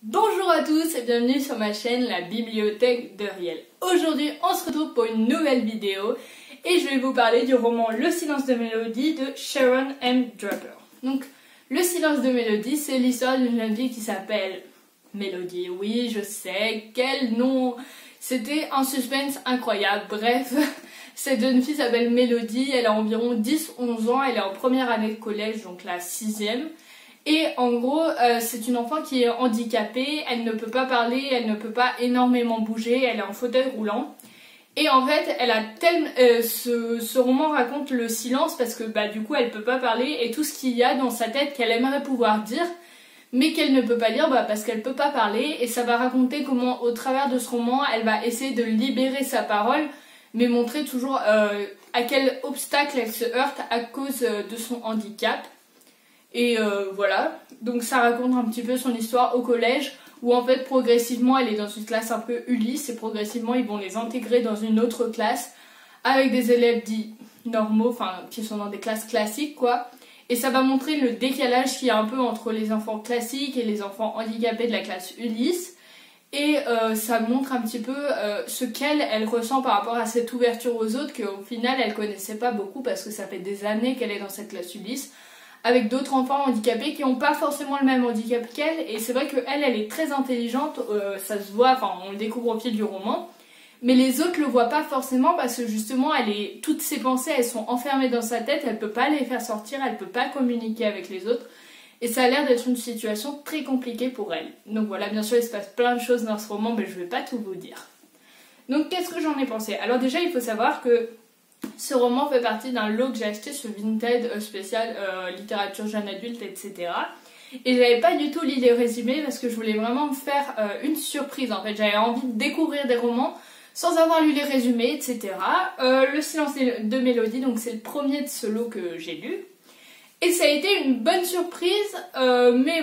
Bonjour à tous et bienvenue sur ma chaîne La Bibliothèque de Riel. Aujourd'hui on se retrouve pour une nouvelle vidéo et je vais vous parler du roman Le silence de Mélodie de Sharon M. Draper. Donc Le silence de Mélodie, c'est l'histoire d'une jeune fille qui s'appelle Mélodie. Oui, je sais, quel nom! C'était un suspense incroyable. Bref, cette jeune fille s'appelle Mélodie, elle a environ 10-11 ans, elle est en première année de collège, donc la 6e. Et en gros, c'est une enfant qui est handicapée, elle ne peut pas parler, elle ne peut pas énormément bouger, elle est en fauteuil roulant. Et en fait, elle a ce roman raconte le silence parce que du coup, elle peut pas parler et tout ce qu'il y a dans sa tête qu'elle aimerait pouvoir dire, mais qu'elle ne peut pas dire parce qu'elle peut pas parler. Et ça va raconter comment, au travers de ce roman, elle va essayer de libérer sa parole, mais montrer toujours à quel obstacle elle se heurte à cause de son handicap. Et voilà, donc ça raconte un petit peu son histoire au collège où en fait progressivement elle est dans une classe un peu Ulysse et progressivement ils vont les intégrer dans une autre classe avec des élèves dits normaux, enfin qui sont dans des classes classiques quoi. Et ça va montrer le décalage qu'il y a un peu entre les enfants classiques et les enfants handicapés de la classe Ulysse. Et ça montre un petit peu ce qu'elle ressent par rapport à cette ouverture aux autres qu'au final elle connaissait pas beaucoup parce que ça fait des années qu'elle est dans cette classe Ulysse avec d'autres enfants handicapés qui n'ont pas forcément le même handicap qu'elle. Et c'est vrai qu'elle, elle est très intelligente, ça se voit, enfin on le découvre au fil du roman. Mais les autres le voient pas forcément parce que justement, toutes ses pensées, elles sont enfermées dans sa tête, elle peut pas les faire sortir, elle peut pas communiquer avec les autres. Et ça a l'air d'être une situation très compliquée pour elle. Donc voilà, bien sûr, il se passe plein de choses dans ce roman, mais je vais pas tout vous dire. Donc qu'est-ce que j'en ai pensé? Alors déjà, il faut savoir que ce roman fait partie d'un lot que j'ai acheté sur Vinted spécial littérature jeune adulte, etc. Et j'avais pas du tout lu les résumés parce que je voulais vraiment me faire une surprise. En fait, j'avais envie de découvrir des romans sans avoir lu les résumés, etc. Le silence de Mélodie, donc c'est le premier de ce lot que j'ai lu. Et ça a été une bonne surprise, mais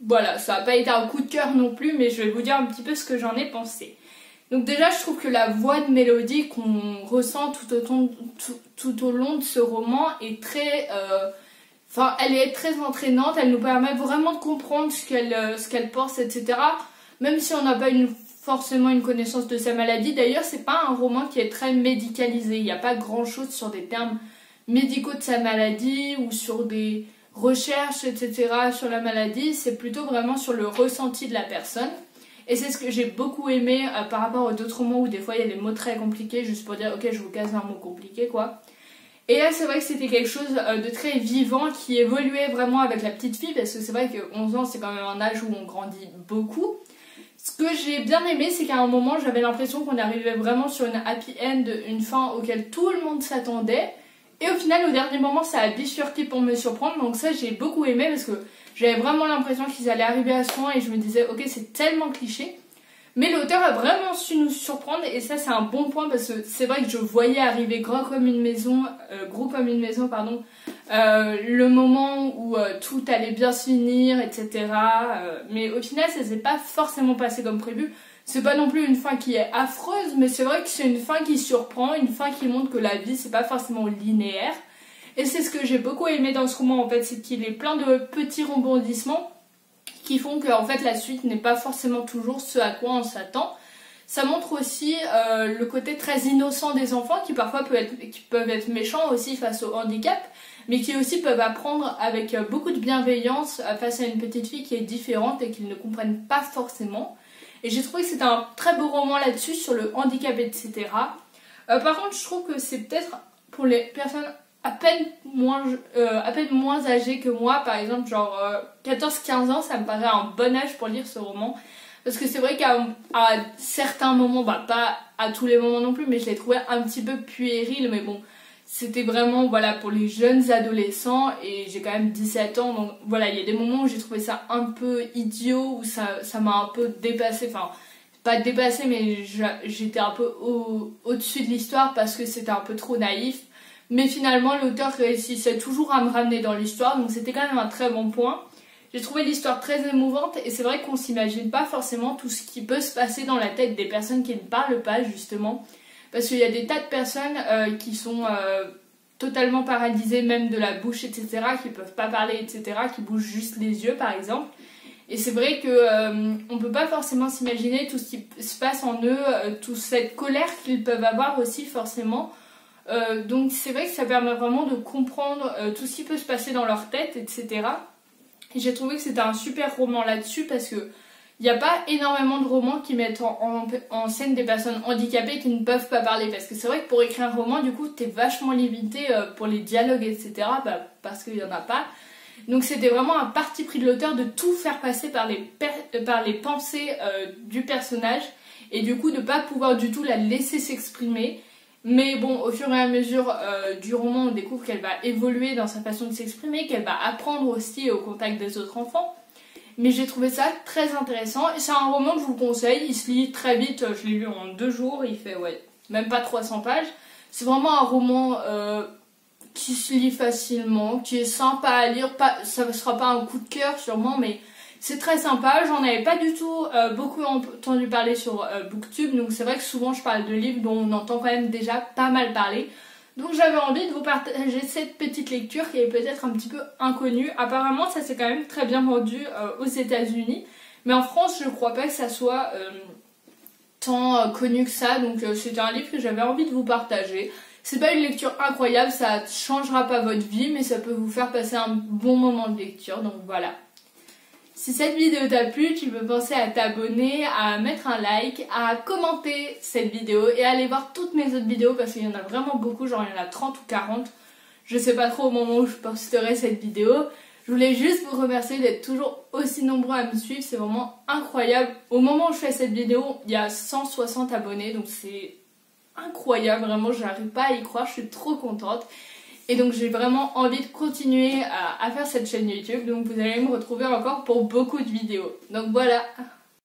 voilà, ça n'a pas été un coup de cœur non plus, mais je vais vous dire un petit peu ce que j'en ai pensé. Donc déjà, je trouve que la voix de Mélodie qu'on ressent tout au long de ce roman est très... elle est très entraînante, elle nous permet vraiment de comprendre ce qu'elle pense, etc. Même si on n'a pas forcément une connaissance de sa maladie. D'ailleurs, c'est pas un roman qui est très médicalisé. Il n'y a pas grand-chose sur des termes médicaux de sa maladie ou sur des recherches, etc. sur la maladie. C'est plutôt vraiment sur le ressenti de la personne. Et c'est ce que j'ai beaucoup aimé par rapport aux d'autres romans où des fois il y a des mots très compliqués juste pour dire ok je vous casse un mot compliqué quoi. Et là c'est vrai que c'était quelque chose de très vivant qui évoluait vraiment avec la petite fille parce que c'est vrai que 11 ans c'est quand même un âge où on grandit beaucoup. Ce que j'ai bien aimé c'est qu'à un moment j'avais l'impression qu'on arrivait vraiment sur une happy end, une fin auquel tout le monde s'attendait. Et au final au dernier moment ça a bifurqué pour me surprendre donc ça j'ai beaucoup aimé parce que j'avais vraiment l'impression qu'ils allaient arriver à ce point et je me disais ok c'est tellement cliché. Mais l'auteur a vraiment su nous surprendre et ça c'est un bon point parce que c'est vrai que je voyais arriver gros comme une maison, le moment où tout allait bien se finir, etc. Mais au final ça s'est pas forcément passé comme prévu. C'est pas non plus une fin qui est affreuse, mais c'est vrai que c'est une fin qui surprend, une fin qui montre que la vie c'est pas forcément linéaire. Et c'est ce que j'ai beaucoup aimé dans ce roman en fait, c'est qu'il est plein de petits rebondissements qui font que en fait la suite n'est pas forcément toujours ce à quoi on s'attend. Ça montre aussi le côté très innocent des enfants qui parfois peuvent être méchants aussi face au handicap, mais qui aussi peuvent apprendre avec beaucoup de bienveillance face à une petite fille qui est différente et qu'ils ne comprennent pas forcément. Et j'ai trouvé que c'était un très beau roman là-dessus sur le handicap, etc. Par contre, je trouve que c'est peut-être pour les personnes à peine moins âgées que moi, par exemple genre 14-15 ans, ça me paraît un bon âge pour lire ce roman. Parce que c'est vrai qu'à certains moments, pas à tous les moments non plus, mais je l'ai trouvé un petit peu puéril, mais bon, c'était vraiment voilà pour les jeunes adolescents et j'ai quand même 17 ans, donc voilà, il y a des moments où j'ai trouvé ça un peu idiot, où ça m'a un peu dépassé, enfin pas dépassé, mais j'étais un peu au-dessus de l'histoire parce que c'était un peu trop naïf. Mais finalement, l'auteur réussissait toujours à me ramener dans l'histoire, donc c'était quand même un très bon point. J'ai trouvé l'histoire très émouvante et c'est vrai qu'on s'imagine pas forcément tout ce qui peut se passer dans la tête des personnes qui ne parlent pas, justement. Parce qu'il y a des tas de personnes qui sont totalement paralysées, même de la bouche, etc., qui peuvent pas parler, etc., qui bougent juste les yeux, par exemple. Et c'est vrai que on peut pas forcément s'imaginer tout ce qui se passe en eux, toute cette colère qu'ils peuvent avoir aussi forcément. Donc c'est vrai que ça permet vraiment de comprendre tout ce qui peut se passer dans leur tête, etc. Et j'ai trouvé que c'était un super roman là-dessus parce que il n'y a pas énormément de romans qui mettent en scène des personnes handicapées qui ne peuvent pas parler. Parce que c'est vrai que pour écrire un roman, du coup, t'es vachement limité pour les dialogues, etc. Parce qu'il n'y en a pas. Donc c'était vraiment un parti pris de l'auteur de tout faire passer par les pensées du personnage. Et du coup, de ne pas pouvoir du tout la laisser s'exprimer. Mais bon, au fur et à mesure du roman, on découvre qu'elle va évoluer dans sa façon de s'exprimer, qu'elle va apprendre aussi au contact des autres enfants. Mais j'ai trouvé ça très intéressant et c'est un roman que je vous conseille, il se lit très vite, je l'ai lu en 2 jours, il fait même pas 300 pages. C'est vraiment un roman qui se lit facilement, qui est sympa à lire, ça ne sera pas un coup de cœur sûrement, mais c'est très sympa. J'en avais pas du tout beaucoup entendu parler sur Booktube, donc c'est vrai que souvent je parle de livres dont on entend quand même déjà pas mal parler. Donc j'avais envie de vous partager cette petite lecture qui est peut-être un petit peu inconnue. Apparemment ça s'est quand même très bien vendu aux États-Unis, mais en France je crois pas que ça soit tant connu que ça. Donc c'était un livre que j'avais envie de vous partager. C'est pas une lecture incroyable, ça changera pas votre vie, mais ça peut vous faire passer un bon moment de lecture. Donc voilà. Si cette vidéo t'a plu, tu peux penser à t'abonner, à mettre un like, à commenter cette vidéo et à aller voir toutes mes autres vidéos parce qu'il y en a vraiment beaucoup, genre il y en a 30 ou 40. Je sais pas trop au moment où je posterai cette vidéo. Je voulais juste vous remercier d'être toujours aussi nombreux à me suivre, c'est vraiment incroyable. Au moment où je fais cette vidéo, il y a 160 abonnés, donc c'est incroyable, vraiment j'arrive pas à y croire, je suis trop contente. Et donc j'ai vraiment envie de continuer à faire cette chaîne YouTube, donc vous allez me retrouver encore pour beaucoup de vidéos. Donc voilà.